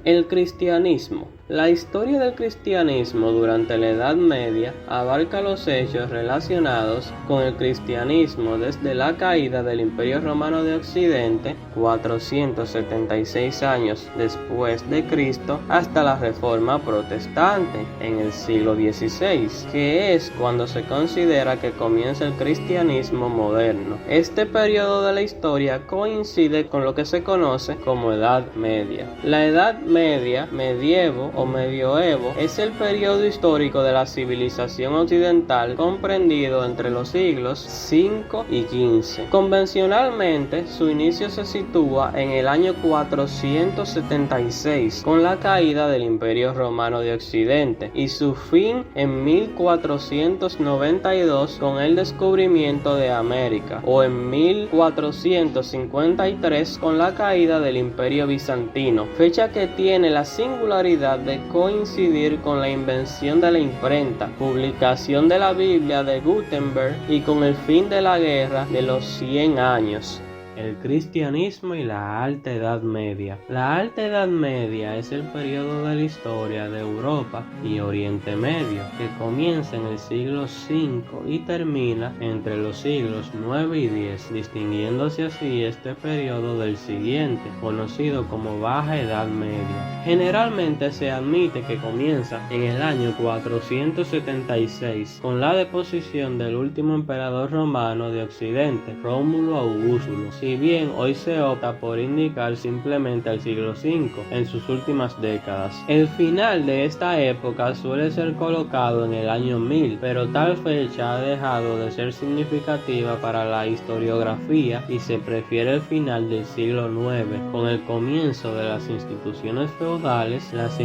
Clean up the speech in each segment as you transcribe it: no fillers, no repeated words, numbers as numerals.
El cristianismo. La historia del cristianismo durante la Edad Media abarca los hechos relacionados con el cristianismo desde la caída del Imperio Romano de Occidente, 476 años después de Cristo, hasta la Reforma Protestante en el siglo XVI, que es cuando se considera que comienza el cristianismo moderno. Este periodo de la historia coincide con lo que se conoce como Edad Media. La Edad Media, medievo o medioevo, es el periodo histórico de la civilización occidental comprendido entre los siglos V y XV. Convencionalmente, su inicio se sitúa en el año 476 con la caída del Imperio Romano de Occidente y su fin en 1492 con el descubrimiento de América, o en 1453 con la caída del Imperio Bizantino, fecha que tiene la singularidad de coincidir con la invención de la imprenta, publicación de la Biblia de Gutenberg y con el fin de la Guerra de los 100 años. El cristianismo y la Alta Edad Media. La Alta Edad Media es el periodo de la historia de Europa y Oriente Medio que comienza en el siglo V y termina entre los siglos IX y X, distinguiéndose así este periodo del siguiente, conocido como Baja Edad Media. Generalmente se admite que comienza en el año 476 con la deposición del último emperador romano de Occidente, Rómulo Augustulo. Si bien hoy se opta por indicar simplemente el siglo V en sus últimas décadas. El final de esta época suele ser colocado en el año 1000, pero tal fecha ha dejado de ser significativa para la historiografía y se prefiere el final del siglo IX, con el comienzo de las instituciones feudales, las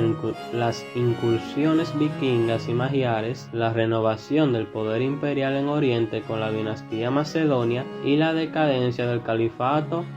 incursiones vikingas y magiares, la renovación del poder imperial en Oriente con la dinastía macedonia y la decadencia del califato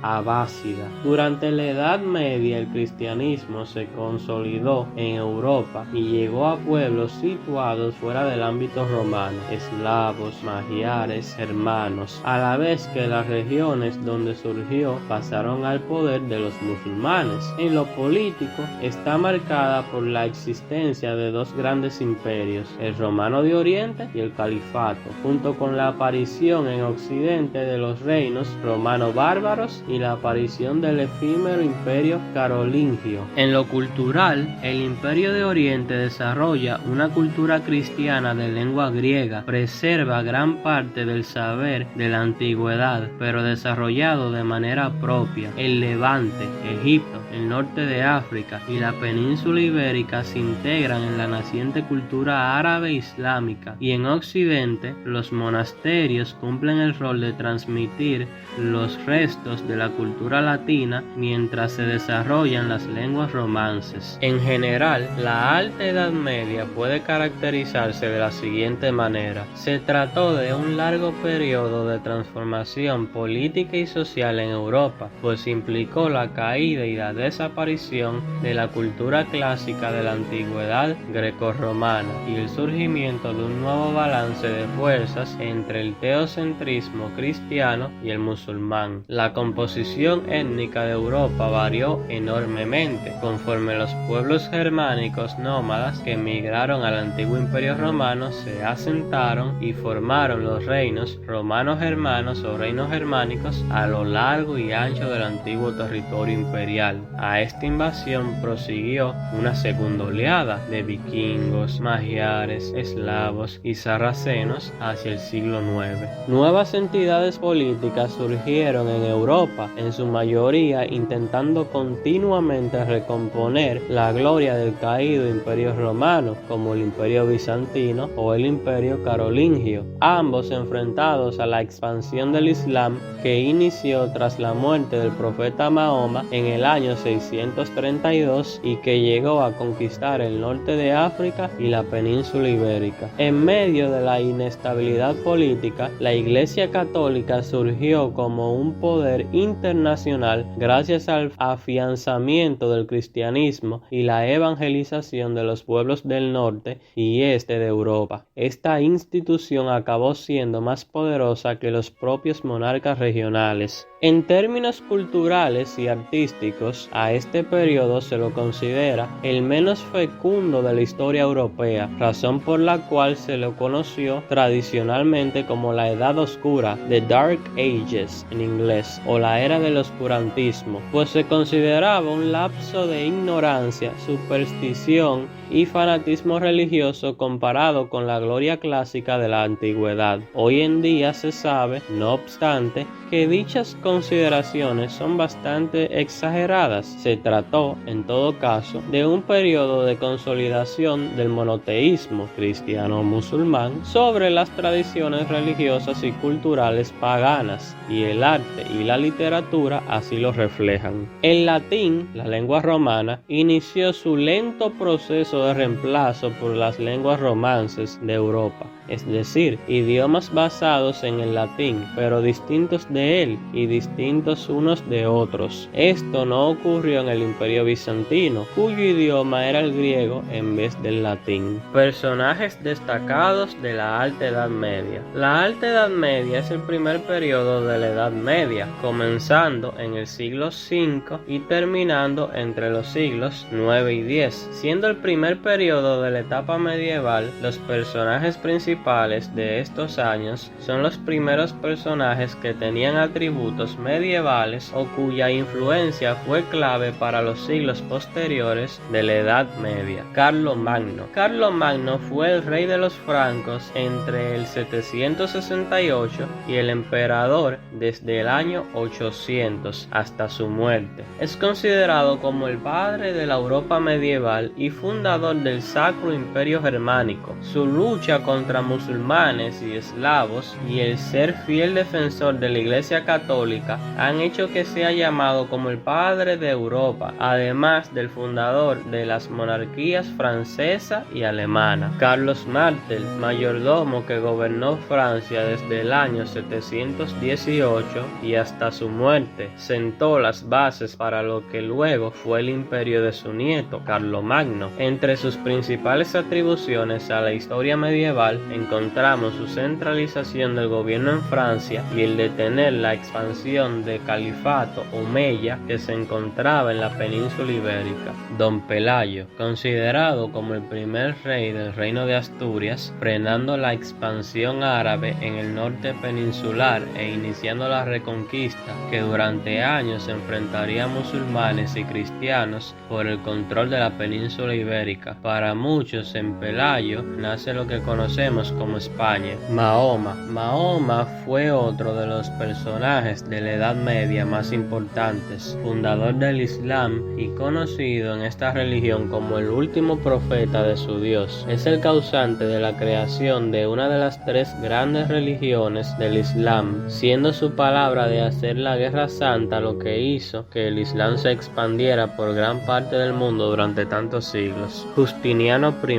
abásida. Durante la Edad Media el cristianismo se consolidó en Europa y llegó a pueblos situados fuera del ámbito romano, eslavos, magiares, germanos, a la vez que las regiones donde surgió pasaron al poder de los musulmanes. En lo político está marcada por la existencia de dos grandes imperios, el romano de Oriente y el califato, junto con la aparición en Occidente de los reinos romano bárbaros y la aparición del efímero imperio carolingio. En lo cultural, el imperio de Oriente desarrolla una cultura cristiana de lengua griega, preserva gran parte del saber de la antigüedad, pero desarrollado de manera propia. El Levante, Egipto, el norte de África y la península ibérica se integran en la naciente cultura árabe islámica, y en Occidente los monasterios cumplen el rol de transmitir los restos de la cultura latina mientras se desarrollan las lenguas romances. En general, la Alta Edad Media puede caracterizarse de la siguiente manera. Se trató de un largo periodo de transformación política y social en Europa, pues implicó la caída y la desaparición de la cultura clásica de la antigüedad grecorromana y el surgimiento de un nuevo balance de fuerzas entre el teocentrismo cristiano y el musulmán. La composición étnica de Europa varió enormemente conforme los pueblos germánicos nómadas que emigraron al antiguo imperio romano se asentaron y formaron los reinos romano-germanos o reinos germánicos a lo largo y ancho del antiguo territorio imperial. A esta invasión prosiguió una segunda oleada de vikingos, magiares, eslavos y sarracenos hacia el siglo IX. Nuevas entidades políticas surgieron en Europa, en su mayoría intentando continuamente recomponer la gloria del caído imperio romano, como el imperio bizantino o el imperio carolingio, ambos enfrentados a la expansión del Islam que inició tras la muerte del profeta Mahoma en el año 632 y que llegó a conquistar el norte de África y la península ibérica. En medio de la inestabilidad política, la Iglesia católica surgió como un poder internacional gracias al afianzamiento del cristianismo y la evangelización de los pueblos del norte y este de Europa. Esta institución acabó siendo más poderosa que los propios monarcas regionales. En términos culturales y artísticos, a este periodo se lo considera el menos fecundo de la historia europea, razón por la cual se lo conoció tradicionalmente como la Edad Oscura, The Dark Ages en inglés, o la Era del Oscurantismo, pues se consideraba un lapso de ignorancia, superstición y fanatismo religioso comparado con la gloria clásica de la antigüedad. Hoy en día se sabe, no obstante, que dichas consideraciones son bastante exageradas. Se trató, en todo caso, de un periodo de consolidación del monoteísmo cristiano-musulmán sobre las tradiciones religiosas y culturales paganas, y el arte y la literatura así lo reflejan. El latín, la lengua romana, inició su lento proceso de reemplazo por las lenguas romances de Europa, es decir, idiomas basados en el latín, pero distintos de él y distintos unos de otros. Esto no ocurrió en el Imperio Bizantino, cuyo idioma era el griego en vez del latín. Personajes destacados de la Alta Edad Media. La Alta Edad Media es el primer periodo de la Edad Media, comenzando en el siglo V y terminando entre los siglos IX y X. Siendo el primer periodo de la etapa medieval, los personajes principales de estos años son los primeros personajes que tenían atributos medievales o cuya influencia fue clave para los siglos posteriores de la Edad Media. Carlomagno. Carlomagno fue el rey de los francos entre el 768 y el emperador desde el año 800 hasta su muerte. Es considerado como el padre de la Europa medieval y fundador del Sacro Imperio Germánico. Su lucha contra musulmanes y eslavos y el ser fiel defensor de la Iglesia Católica han hecho que sea llamado como el padre de Europa, además del fundador de las monarquías francesa y alemana. Carlos Martel, mayordomo que gobernó Francia desde el año 718 y hasta su muerte, sentó las bases para lo que luego fue el imperio de su nieto, Carlomagno. Entre sus principales atribuciones a la historia medieval encontramos su centralización del gobierno en Francia y el detener la expansión del califato omeya que se encontraba en la península ibérica. Don Pelayo, considerado como el primer rey del reino de Asturias, frenando la expansión árabe en el norte peninsular e iniciando la reconquista que durante años enfrentaría a musulmanes y cristianos por el control de la península ibérica. Para muchos, en Pelayo nace lo que conocemos como España. Mahoma fue otro de los personajes de la Edad Media más importantes, fundador del Islam y conocido en esta religión como el último profeta de su Dios. Es el causante de la creación de una de las tres grandes religiones del Islam, siendo su palabra de hacer la guerra santa lo que hizo que el Islam se expandiera por gran parte del mundo durante tantos siglos. Justiniano I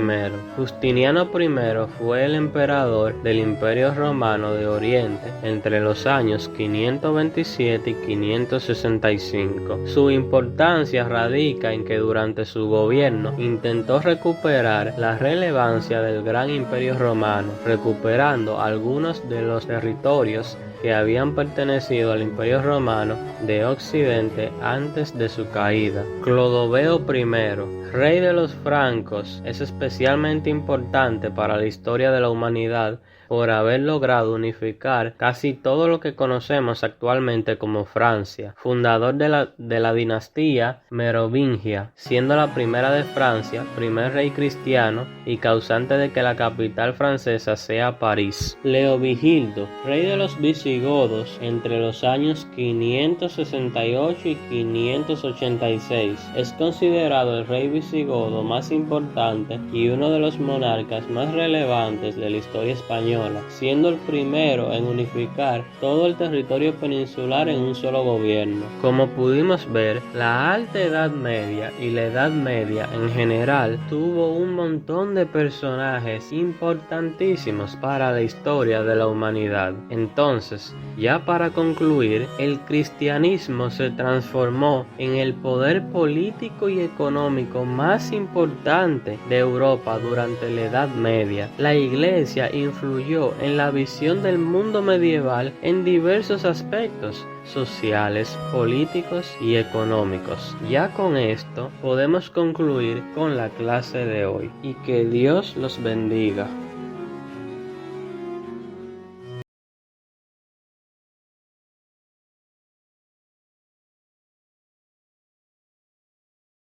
fue el emperador del Imperio Romano de Oriente entre los años 527 y 565. Su importancia radica en que durante su gobierno intentó recuperar la relevancia del gran Imperio Romano, recuperando algunos de los territorios que habían pertenecido al Imperio Romano de Occidente antes de su caída. Clodoveo I, rey de los francos, es especialmente importante para la historia de la humanidad por haber logrado unificar casi todo lo que conocemos actualmente como Francia, fundador de la dinastía merovingia, siendo la primera de Francia, primer rey cristiano y causante de que la capital francesa sea París. Leovigildo, rey de los visigodos entre los años 568 y 586, es considerado el rey visigodo más importante y uno de los monarcas más relevantes de la historia española. española, siendo el primero en unificar todo el territorio peninsular en un solo gobierno. Como pudimos ver, la Alta Edad Media y la Edad Media en general tuvo un montón de personajes importantísimos para la historia de la humanidad. Entonces, ya para concluir, el cristianismo se transformó en el poder político y económico más importante de Europa durante la Edad Media. La Iglesia influyó en la visión del mundo medieval en diversos aspectos sociales, políticos y económicos. Ya con esto podemos concluir con la clase de hoy y que Dios los bendiga.